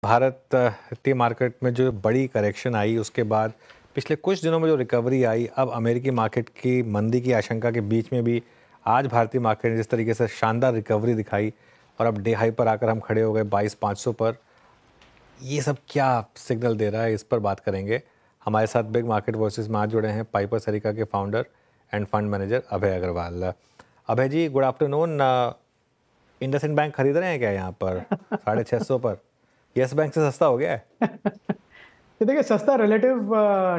भारत वित्तीय मार्केट में जो बड़ी करेक्शन आई उसके बाद पिछले कुछ दिनों में जो रिकवरी आई, अब अमेरिकी मार्केट की मंदी की आशंका के बीच में भी आज भारतीय मार्केट ने जिस तरीके से शानदार रिकवरी दिखाई और अब डे हाई पर आकर हम खड़े हो गए 22,500 पर। ये सब क्या सिग्नल दे रहा है, इस पर बात करेंगे। हमारे साथ बिग मार्केट वॉइसेस में आज जुड़े हैं पाइपर सरिका के founder and fund manager Abhay Agarwal. Abhay ji, good afternoon. IndusInd bank खरीद रहे हैं क्या यहाँ पर 650 पर? यस बैंक से सस्ता हो गया है? ये देखिए, सस्ता रिलेटिव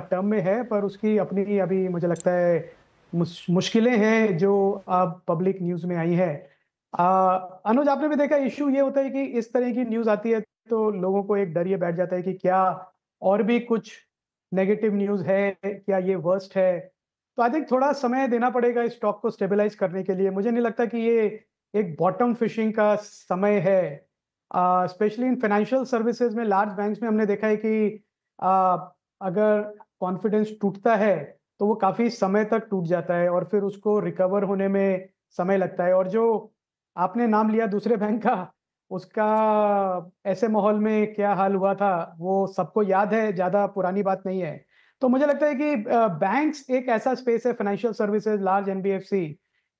टर्म में है, पर उसकी अपनी अभी मुझे लगता है मुश्किलें हैं जो अब पब्लिक न्यूज में आई है। अनुज, आपने भी देखा, इशू ये होता है कि इस तरह की न्यूज आती है तो लोगों को एक डर ये बैठ जाता है कि क्या और भी कुछ नेगेटिव न्यूज है, क्या ये वर्स्ट है। तो आई थिंक थोड़ा समय देना पड़ेगा इस स्टॉक को स्टेबलाइज करने के लिए। मुझे नहीं लगता कि ये एक बॉटम फिशिंग का समय है। स्पेशली इन फाइनेंशियल सर्विसेज में, लार्ज बैंक्स में हमने देखा है कि अगर कॉन्फिडेंस टूटता है तो वो काफी समय तक टूट जाता है और फिर उसको रिकवर होने में समय लगता है। और जो आपने नाम लिया दूसरे बैंक का, उसका ऐसे माहौल में क्या हाल हुआ था वो सबको याद है, ज्यादा पुरानी बात नहीं है। तो मुझे लगता है कि बैंक्स एक ऐसा स्पेस है, फाइनेंशियल सर्विसेज, लार्ज एनबीएफसी,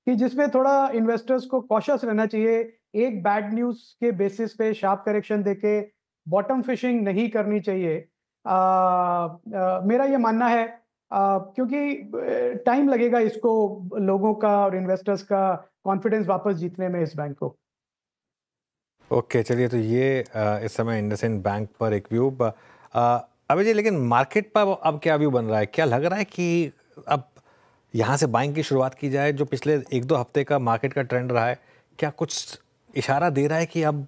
कि जिसमें थोड़ा इन्वेस्टर्स को कॉशियस रहना चाहिए। एक बैड न्यूज के बेसिस पे शार्प करेक्शन देके बॉटम फिशिंग नहीं करनी चाहिए। मेरा ये मानना है, क्योंकि टाइम लगेगा इसको, लोगों का और इन्वेस्टर्स का कॉन्फिडेंस वापस जीतने में इस बैंक को। ओके, चलिए, तो ये इस समय इंडसइंड बैंक पर एक व्यू। अभी जी, लेकिन मार्केट पर अब क्या व्यू बन रहा है? क्या लग रहा है कि अब यहाँ से बाइंग की शुरुआत की जाए? जो पिछले 1-2 हफ्ते का मार्केट का ट्रेंड रहा है, क्या कुछ इशारा दे रहा है कि अब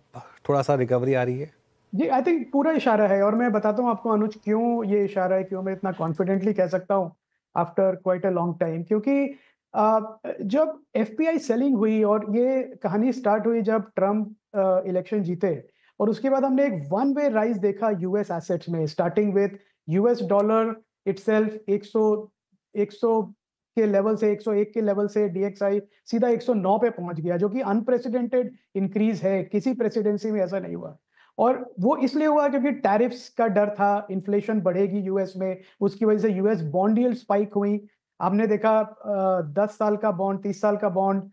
थोड़ा सा रिकवरी आ रही है? जी, आई थिंक पूरा इशारा है, और मैं बताता हूँ आपको अनुज, क्यों ये इशारा है, क्यों मैं इतना कॉन्फिडेंटली कह सकता हूँ after quite a long time. क्योंकि जब एफपीआई सेलिंग हुई और ये कहानी स्टार्ट हुई जब ट्रम्प इलेक्शन जीते, और उसके बाद हमने एक वन वे राइज देखा यूएस एसेट्स में, starting with US dollar itself 100 के लेवल से, 101 के लेवल से डीएक्सआई सीधा 109 पे पहुंच गया, जो कि अनप्रेसिडेंटेड इंक्रीज है, किसी प्रेसिडेंसी में ऐसा नहीं हुआ। और वो इसलिए हुआ क्योंकि टैरिफ्स का डर था, इन्फ्लेशन बढ़ेगी यूएस में, उसकी वजह से यूएस बॉन्ड यील्ड स्पाइक हुई। आपने देखा 10 साल का बॉन्ड, 30 साल का बॉन्ड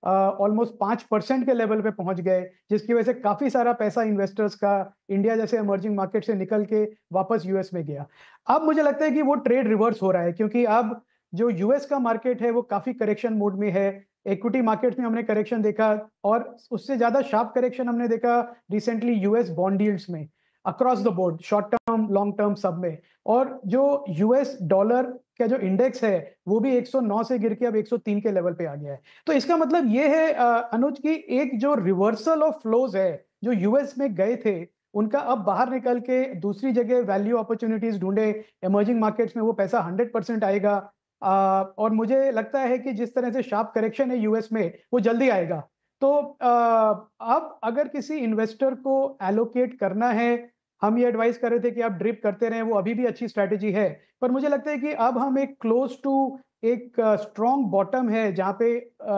ऑलमोस्ट 5% के लेवल पे पहुंच गए, जिसकी वजह से काफी सारा पैसा इन्वेस्टर्स का इंडिया जैसे इमर्जिंग मार्केट से निकल के वापस यूएस में गया। अब मुझे लगता है कि वो ट्रेड रिवर्स हो रहा है, क्योंकि अब जो यूएस का मार्केट है वो काफी करेक्शन मोड में है। इक्विटी मार्केट में हमने करेक्शन देखा, और उससे ज्यादा शार्प करेक्शन हमने देखा रिसेंटली यूएस बॉन्ड यील्ड्स में, across the board, short term, long term, सब में। और जो यूएस डॉलर का जो इंडेक्स है वो भी 109 से गिर के अब 103 के लेवल पे आ गया है। तो इसका मतलब ये है अनुज, की एक जो रिवर्सल ऑफ फ्लोज है, जो यूएस में गए थे, उनका अब बाहर निकल के दूसरी जगह वैल्यू अपॉर्चुनिटीज ढूंढे, इमर्जिंग मार्केट्स में वो पैसा 100% आएगा। और मुझे लगता है कि जिस तरह से शार्प करेक्शन है यूएस में, वो जल्दी आएगा। तो अब अगर किसी इन्वेस्टर को एलोकेट करना है, हम ये एडवाइस कर रहे थे कि आप ड्रिप करते रहें, वो अभी भी अच्छी स्ट्रैटेजी है। पर मुझे लगता है कि अब हम एक क्लोज टू एक स्ट्रॉन्ग बॉटम है, जहां पे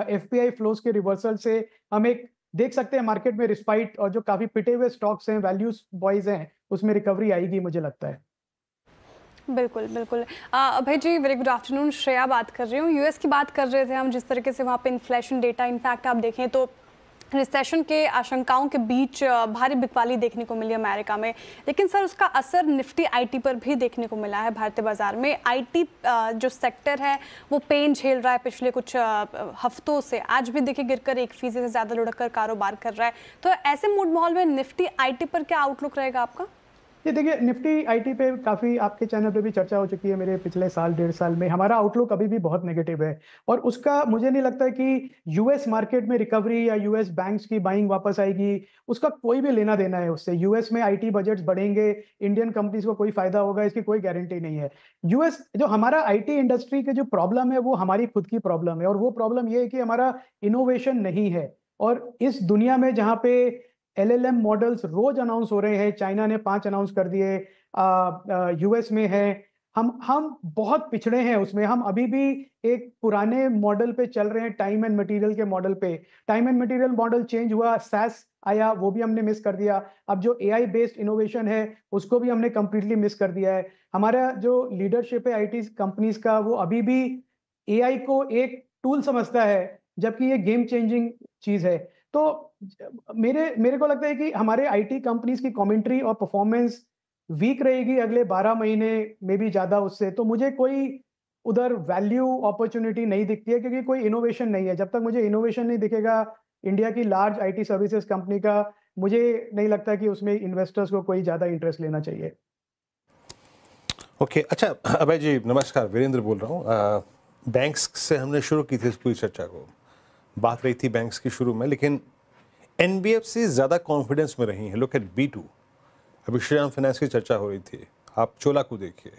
एफपीआई फ्लोज के रिवर्सल से हम एक देख सकते हैं मार्केट में रिस्पाइट, और जो काफी पिटे हुए स्टॉक्स हैं, वैल्यूज बॉयज हैं, उसमें रिकवरी आएगी मुझे लगता है। बिल्कुल, बिल्कुल। अभय जी, वेरी गुड आफ्टरनून। श्रेया बात कर रही हूँ। यूएस की बात कर रहे थे हम, जिस तरीके से वहाँ पे इन्फ्लेशन डेटा, इनफैक्ट आप देखें तो रिसेशन के आशंकाओं के बीच भारी बिकवाली देखने को मिली अमेरिका में। लेकिन सर, उसका असर निफ्टी आईटी पर भी देखने को मिला है भारतीय बाजार में। आईटी जो सेक्टर है वो पेन झेल रहा है पिछले कुछ हफ्तों से। आज भी देखिए गिरकर 1% से ज़्यादा लुढ़क कर कारोबार कर रहा है। तो ऐसे मूड माहौल में निफ्टी आईटी पर क्या आउटलुक रहेगा आपका? ये देखिए, निफ्टी आईटी पे काफी आपके चैनल पे भी चर्चा हो चुकी है। मेरे पिछले साल, 1.5 साल में हमारा आउटलुक अभी भी बहुत नेगेटिव है, और उसका मुझे नहीं लगता है कि यूएस मार्केट में रिकवरी या यूएस बैंक्स की बाइंग वापस आएगी, उसका कोई भी लेना देना है उससे। यूएस में आईटी बजट्स बढ़ेंगे, इंडियन कंपनीज को कोई फायदा होगा, इसकी कोई गारंटी नहीं है। यूएस, जो हमारा आईटी इंडस्ट्री के जो प्रॉब्लम है वो हमारी खुद की प्रॉब्लम है, और वो प्रॉब्लम ये है कि हमारा इनोवेशन नहीं है। और इस दुनिया में जहाँ पे एलएलएम मॉडल्स रोज अनाउंस हो रहे हैं, चाइना ने 5 अनाउंस कर दिए, यूएस में है, हम बहुत पिछड़े हैं उसमें। हम अभी भी एक पुराने मॉडल पे चल रहे हैं, टाइम एंड मटेरियल के मॉडल पे। Time and material model change हुआ, सैस आया वो भी हमने मिस कर दिया। अब जो एआई बेस्ड इनोवेशन है उसको भी हमने कंप्लीटली मिस कर दिया है। हमारा जो लीडरशिप है आईटी कंपनीज का वो अभी भी एआई को एक टूल समझता है, जबकि ये गेम चेंजिंग चीज है। तो मेरे मेरे को लगता है कि हमारे आईटी कंपनीज की कमेंट्री और परफॉर्मेंस वीक रहेगी अगले 12 महीने में भी ज्यादा उससे। तो मुझे कोई उधर वैल्यू अपॉर्चुनिटी नहीं दिखती है, क्योंकि कोई इनोवेशन नहीं है। जब तक मुझे इनोवेशन नहीं दिखेगा इंडिया की लार्ज आईटी सर्विसेज कंपनी का, मुझे नहीं लगता कि उसमें इन्वेस्टर्स को कोई ज्यादा इंटरेस्ट लेना चाहिए। ओके अच्छा अभय जी नमस्कार, वीरेंद्र बोल रहा हूँ। बैंक्स से हमने शुरू की थी इस पूरी चर्चा को, बात रही थी बैंक्स की शुरू में, लेकिन एनबीएफसी ज़्यादा कॉन्फिडेंस में रही हैं। लुक एट B2, अभी श्रीराम फाइनेंस की चर्चा हो रही थी, आप चोला को देखिए,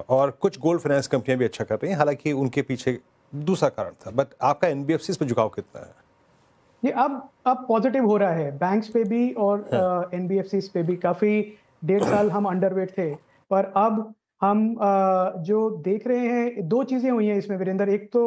और कुछ गोल्ड फाइनेंस कंपनियां भी अच्छा कर रही हैं, हालांकि उनके पीछे दूसरा कारण था। बट आपका एनबीएफसी पे झुकाव कितना है? ये अब पॉजिटिव हो रहा है बैंक्स पे भी और एनबीएफसी पे भी। काफी 1.5 साल हम अंडरवेट थे, पर अब हम जो देख रहे हैं, दो चीजें हुई हैं इसमें वीरेंद्र। एक तो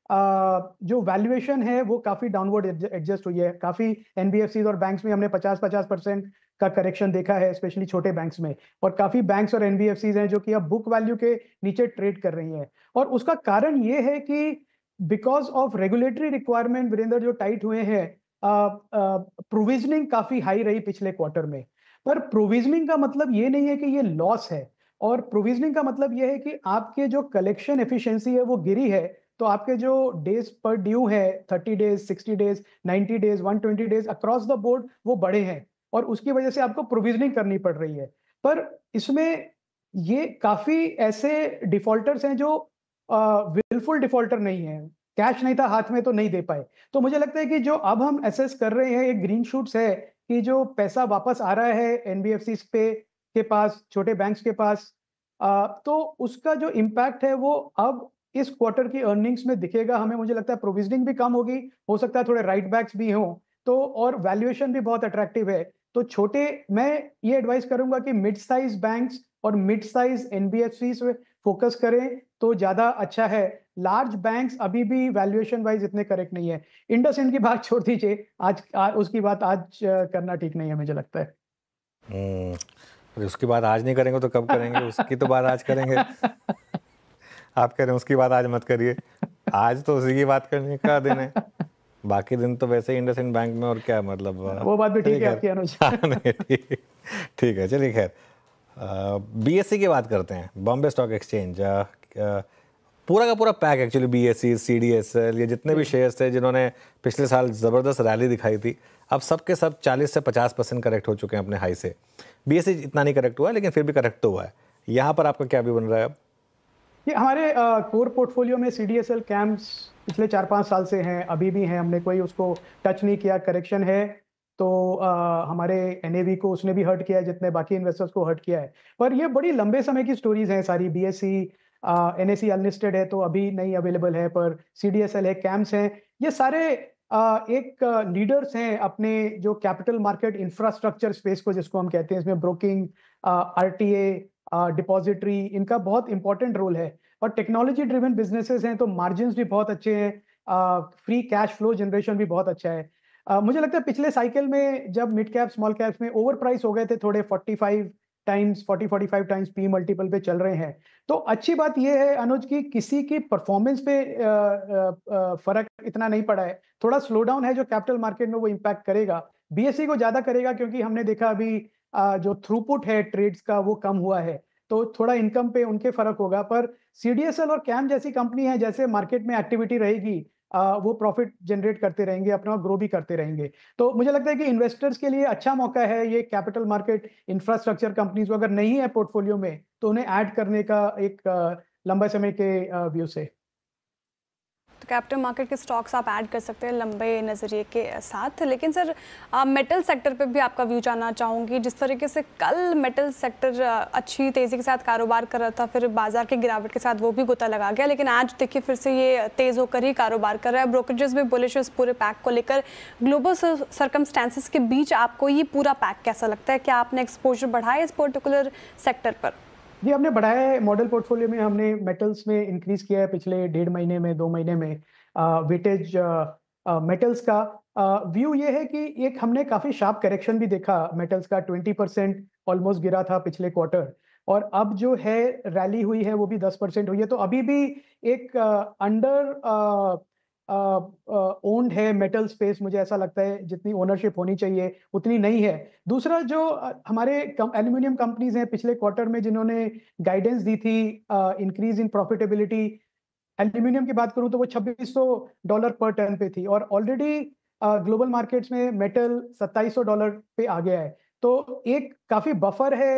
जो वैल्यूएशन है वो काफी डाउनवर्ड एडजस्ट हुई है। काफी एनबीएफसी और बैंक्स में हमने 50% का करेक्शन देखा है, स्पेशली छोटे बैंक्स में। और काफी बैंक्स और एनबीएफसी हैं जो कि अब बुक वैल्यू के नीचे ट्रेड कर रही हैं। और उसका कारण ये है कि because of regulatory requirement Virendra जो टाइट हुए हैं, प्रोविजनिंग काफी हाई रही पिछले क्वार्टर में। पर प्रोविजनिंग का मतलब ये नहीं है कि ये लॉस है, और प्रोविजनिंग का मतलब ये है कि आपके जो कलेक्शन एफिशिएंसी है वो गिरी है। तो आपके जो डेज पर ड्यू है 30 days, 60 days, 90 days, 120 days across the board वो बढ़े हैं, और उसकी वजह से आपको प्रोविजनिंग करनी पड़ रही है। पर इसमें ये काफी ऐसे डिफॉल्टर्स हैं जो विलफुल डिफॉल्टर नहीं है, कैश नहीं था हाथ में तो नहीं दे पाए। तो मुझे लगता है कि जो अब हम असेस कर रहे हैं, एक ग्रीन शूट्स है कि जो पैसा वापस आ रहा है एनबीएफसी पे के पास, छोटे बैंक्स के पास, तो उसका जो इम्पैक्ट है वो अब इस क्वार्टर की अर्निंग्स में दिखेगा हमें। मुझे लगता है प्रोविजनिंग भी कम होगी, हो सकता है थोड़े राइट बैक्स भी हों, तो और वैल्यूएशन भी बहुत अट्रैक्टिव है। तो छोटे, मैं ये एडवाइस करूंगा कि मिड साइज बैंक्स और मिड साइज एनबीएफसी पे फोकस करें तो ज्यादा अच्छा है। लार्ज बैंक्स अभी भी वैल्यूएशन वाइज इतने करेक्ट नहीं है। इंडसइंड की बात छोड़ दीजिए, उसकी बात आज करना ठीक नहीं है मुझे लगता है। उसकी बात आज नहीं करेंगे तो कब करेंगे? उसकी तो बात आज करेंगे। आप कह रहे हैं उसकी बात आज मत करिए, आज तो उसी की बात करने का दिन है, बाकी दिन तो वैसे ही इंडसइंड बैंक में, और क्या मतलब। वो बात भी ठीक है आपकी अनुज। ठीक है, चलिए खैर बीएससी की बात करते हैं, बॉम्बे स्टॉक एक्सचेंज। पूरा का पूरा पैक एक्चुअली, बीएससी, सीडीएसएल, ये जितने भी शेयर्स थे जिन्होंने पिछले साल ज़बरदस्त रैली दिखाई थी, अब सब के सब 40 से 50% करेक्ट हो चुके हैं अपने हाई से। बीएससी इतना नहीं करेक्ट हुआ है, लेकिन फिर भी करेक्ट तो हुआ है। यहाँ पर आपका क्या व्यू बन रहा है अब? ये हमारे कोर पोर्टफोलियो में सीडीएसएल कैम्स पिछले 4-5 साल से हैं, अभी भी हैं, हमने कोई उसको टच नहीं किया। करेक्शन है तो हमारे एनएवी को उसने भी हर्ट किया है जितने बाकी इन्वेस्टर्स को हर्ट किया है। पर ये बड़ी लंबे समय की स्टोरीज हैं सारी। बीएससी एनएसई अनलिस्टेड है तो अभी नहीं अवेलेबल है, पर सीडीएसएल है, कैम्स हैं, ये सारे एक लीडर्स हैं अपने जो कैपिटल मार्केट इंफ्रास्ट्रक्चर स्पेस को जिसको हम कहते हैं। इसमें ब्रोकिंग, आरटीए, डिपॉजिटरी, इनका बहुत इंपॉर्टेंट रोल है। और टेक्नोलॉजी ड्रिवन बिजनेसेस हैं तो मार्जिन्स भी बहुत अच्छे हैं, फ्री कैश फ्लो जनरेशन भी बहुत अच्छा है। मुझे लगता है पिछले साइकिल में जब मिड कैप स्मॉल कैप्स में ओवर प्राइस हो गए थे थोड़े, 45 टाइम्स 40-45 टाइम्स पी मल्टीपल पे चल रहे हैं। तो अच्छी बात यह है अनुज की किसी की परफॉर्मेंस पे फर्क इतना नहीं पड़ा है। थोड़ा स्लो डाउन है जो कैपिटल मार्केट में वो इम्पैक्ट करेगा, बीएससी को ज्यादा करेगा, क्योंकि हमने देखा अभी जो थ्रूपुट है ट्रेड्स का वो कम हुआ है, तो थोड़ा इनकम पे उनके फर्क होगा। पर सीडीएसएल और कैम जैसी कंपनी है, जैसे मार्केट में एक्टिविटी रहेगी वो प्रॉफिट जनरेट करते रहेंगे, अपना ग्रो भी करते रहेंगे। तो मुझे लगता है कि इन्वेस्टर्स के लिए अच्छा मौका है ये कैपिटल मार्केट इंफ्रास्ट्रक्चर कंपनीज को, अगर नहीं है पोर्टफोलियो में तो उन्हें ऐड करने का एक लंबे समय के व्यू से। तो कैपिटल मार्केट के स्टॉक्स आप ऐड कर सकते हैं लंबे नज़रिए के साथ। लेकिन सर मेटल सेक्टर पे भी आपका व्यू जानना चाहूँगी। जिस तरीके से कल मेटल सेक्टर अच्छी तेज़ी के साथ कारोबार कर रहा था, फिर बाजार के गिरावट के साथ वो भी गोता लगा गया, लेकिन आज देखिए फिर से ये तेज़ होकर ही कारोबार कर रहा है। ब्रोकरेजेस भी बुलिश है इस पूरे पैक को लेकर। ग्लोबल सर्कमस्टेंसेस के बीच आपको ये पूरा पैक कैसा लगता है? क्या आपने एक्सपोजर बढ़ाया इस पर्टिकुलर सेक्टर पर? जी, हमने बढ़ाया है। मॉडल पोर्टफोलियो में हमने मेटल्स में इंक्रीज किया है पिछले 1.5 महीने में, 2 महीने में वेटेज मेटल्स का। व्यू ये है कि एक हमने काफी शार्प करेक्शन भी देखा मेटल्स का, 20% ऑलमोस्ट गिरा था पिछले क्वार्टर, और अब जो है रैली हुई है वो भी 10% हुई है। तो अभी भी एक अंडर ओन्ड है मेटल स्पेस, मुझे ऐसा लगता है जितनी ओनरशिप होनी चाहिए उतनी नहीं है। दूसरा जो हमारे एल्यूमिनियम कंपनीज हैं पिछले क्वार्टर में जिन्होंने गाइडेंस दी थी इंक्रीज इन प्रॉफिटेबिलिटी, एल्यूमिनियम की बात करूं तो वो $2600 पर टन पे थी, और ऑलरेडी ग्लोबल मार्केट्स में मेटल $2700 पे आ गया है। तो एक काफी बफर है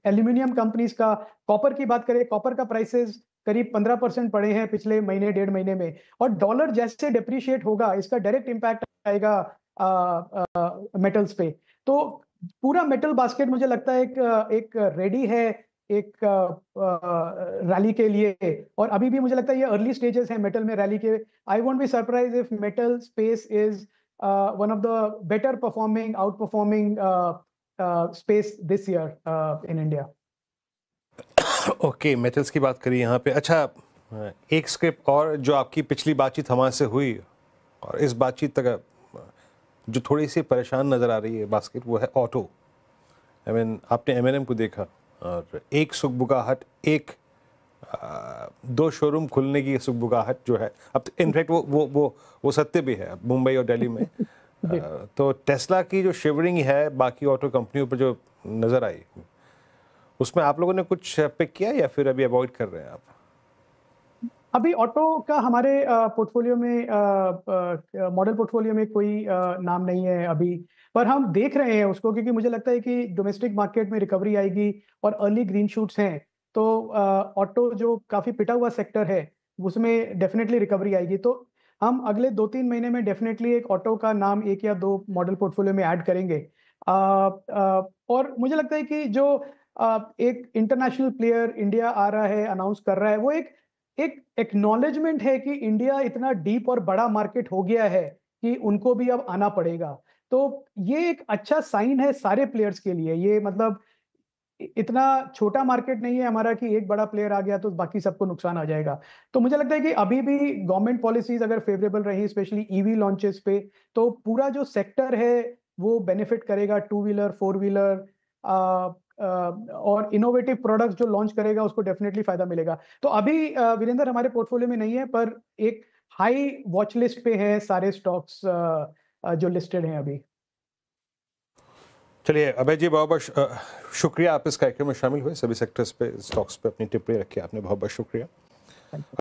एल्यूमिनियम कंपनीज का। कॉपर की बात करें, कॉपर का प्राइसेस करीब 15% पड़े हैं पिछले महीने, 1.5 महीने में, और डॉलर जैसे डिप्रिशिएट होगा इसका डायरेक्ट इम्पैक्ट आएगा मेटल्स पे। तो पूरा मेटल बास्केट मुझे लगता है एक रेडी है एक रैली के लिए, और अभी भी मुझे लगता है ये अर्ली स्टेजेस हैं मेटल में रैली के। I won't be surprise if metal space is one of the better performing, out performing space this year in India. Okay, metals की बात करी यहाँ पे। अच्छा, एक स्क्रिप्ट और जो आपकी पिछली बातचीत हमारे से हुई और इस बातचीत तक जो थोड़ी सी परेशान नज़र आ रही है बास्केट, वो है ऑटो। आई मीन, आपने M&M को देखा और एक सुगबुगाहट, एक 2 शोरूम खुलने की सुगबुगाहट जो है, अब इनफैक्ट वो सत्य भी है मुंबई और दिल्ली में। तो टेस्ला की जो शिवरिंग है बाकी ऑटो कंपनियों पर जो नज़र आई, उसमें आप लोगों ने कुछ पिक किया या फिर अभी अवॉइड कर रहे हैं आप? अभी ऑटो का हमारे पोर्टफोलियो में, मॉडल पोर्टफोलियो में कोई नाम नहीं है अभी, पर हम देख रहे हैं उसको, क्योंकि मुझे लगता है कि डोमेस्टिक मार्केट में रिकवरी आएगी और अर्ली ग्रीन शूट्स हैं। तो ऑटो जो काफ़ी पिटा हुआ सेक्टर है उसमें डेफिनेटली रिकवरी आएगी। तो हम अगले 2-3 महीने में डेफिनेटली एक ऑटो का नाम 1 या 2 मॉडल पोर्टफोलियो में ऐड करेंगे। और मुझे लगता है कि जो एक इंटरनेशनल प्लेयर इंडिया आ रहा है, अनाउंस कर रहा है, वो एक एक्नॉलेजमेंट है कि इंडिया इतना डीप और बड़ा मार्केट हो गया है कि उनको भी अब आना पड़ेगा। तो ये एक अच्छा साइन है सारे प्लेयर्स के लिए। ये मतलब इतना छोटा मार्केट नहीं है हमारा कि एक बड़ा प्लेयर आ गया तो बाकी सबको नुकसान आ जाएगा। तो मुझे लगता है कि अभी भी गवर्नमेंट पॉलिसीज अगर फेवरेबल रही, स्पेशली ईवी लॉन्चेस पे, तो पूरा जो सेक्टर है वो बेनिफिट करेगा। 2 व्हीलर, 4 व्हीलर और इनोवेटिव प्रोडक्ट्स जो लॉन्च करेगा उसको डेफिनेटली फायदा मिलेगा। तो अभी वीरेंद्र हमारे पोर्टफोलियो में नहीं है, पर एक हाई वॉच लिस्ट पे है सारे स्टॉक्स जो लिस्टेड हैं अभी। चलिए अभय जी, बहुत बहुत शुक्रिया, आप इस कार्यक्रम में शामिल हुए, सभी सेक्टर्स पे, स्टॉक्स पे अपनी टिप्पणी रखी आपने, बहुत बहुत शुक्रिया।